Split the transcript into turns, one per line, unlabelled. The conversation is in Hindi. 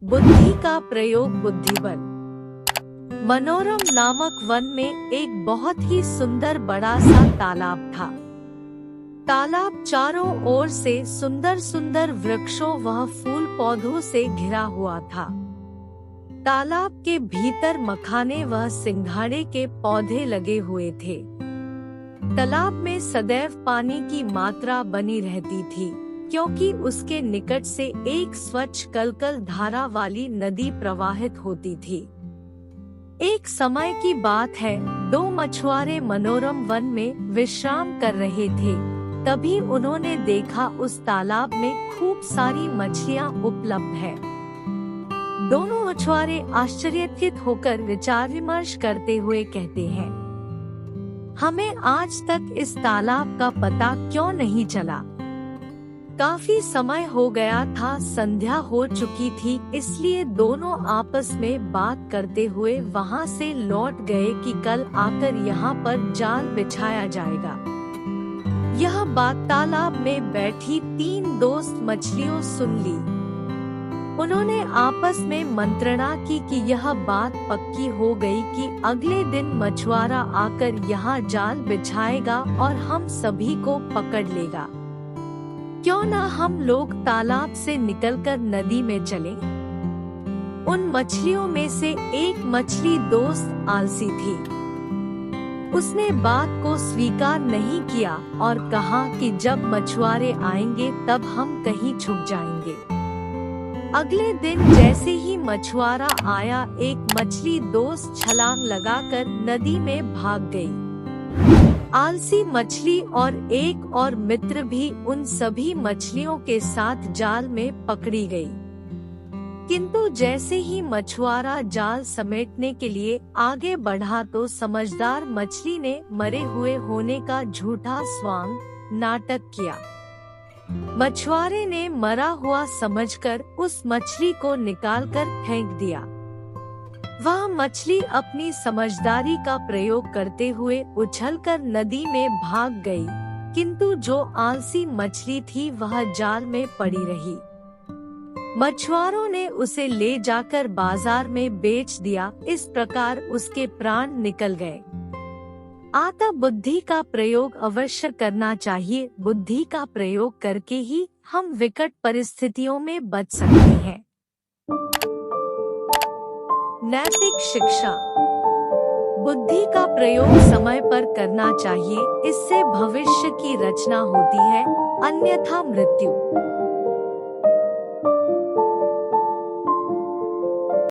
बुद्धि का प्रयोग बुद्धिबल। मनोरम नामक वन में एक बहुत ही सुंदर बड़ा सा तालाब था। तालाब चारों ओर से सुंदर सुंदर वृक्षों व फूल पौधों से घिरा हुआ था। तालाब के भीतर मखाने व सिंघाड़े के पौधे लगे हुए थे। तालाब में सदैव पानी की मात्रा बनी रहती थी, क्योंकि उसके निकट से एक स्वच्छ कलकल धारा वाली नदी प्रवाहित होती थी। एक समय की बात है, दो मछुआरे मनोरम वन में विश्राम कर रहे थे। तभी उन्होंने देखा उस तालाब में खूब सारी मछलियां उपलब्ध है। दोनों मछुआरे आश्चर्यचकित होकर विचार विमर्श करते हुए कहते हैं, हमें आज तक इस तालाब का पता क्यों नहीं चला। काफी समय हो गया था, संध्या हो चुकी थी, इसलिए दोनों आपस में बात करते हुए वहां से लौट गए कि कल आकर यहाँ पर जाल बिछाया जाएगा। यह बात तालाब में बैठी तीन दोस्त मछलियों सुन ली। उन्होंने आपस में मंत्रणा की कि यह बात पक्की हो गई कि अगले दिन मछुआरा आकर यहाँ जाल बिछाएगा और हम सभी को पकड़ लेगा। क्यों न हम लोग तालाब से निकलकर नदी में चलें? उन मछलियों में से एक मछली दोस्त आलसी थी। उसने बात को स्वीकार नहीं किया और कहा कि जब मछुआरे आएंगे तब हम कहीं छुप जाएंगे। अगले दिन जैसे ही मछुआरा आया, एक मछली दोस्त छलांग लगाकर नदी में भाग गई। आलसी मछली और एक और मित्र भी उन सभी मछलियों के साथ जाल में पकड़ी गई। किंतु जैसे ही मछुआरा जाल समेटने के लिए आगे बढ़ा तो समझदार मछली ने मरे हुए होने का झूठा स्वांग नाटक किया। मछुआरे ने मरा हुआ समझकर उस मछली को निकालकर फेंक दिया। वह मछली अपनी समझदारी का प्रयोग करते हुए उछलकर नदी में भाग गई, किंतु जो आलसी मछली थी वह जाल में पड़ी रही। मछुआरों ने उसे ले जाकर बाजार में बेच दिया। इस प्रकार उसके प्राण निकल गए। अतः बुद्धि का प्रयोग अवश्य करना चाहिए। बुद्धि का प्रयोग करके ही हम विकट परिस्थितियों में बच सकते हैं। नैतिक शिक्षा। बुद्धि का प्रयोग समय पर करना चाहिए, इससे भविष्य की रचना होती है, अन्यथा मृत्यु।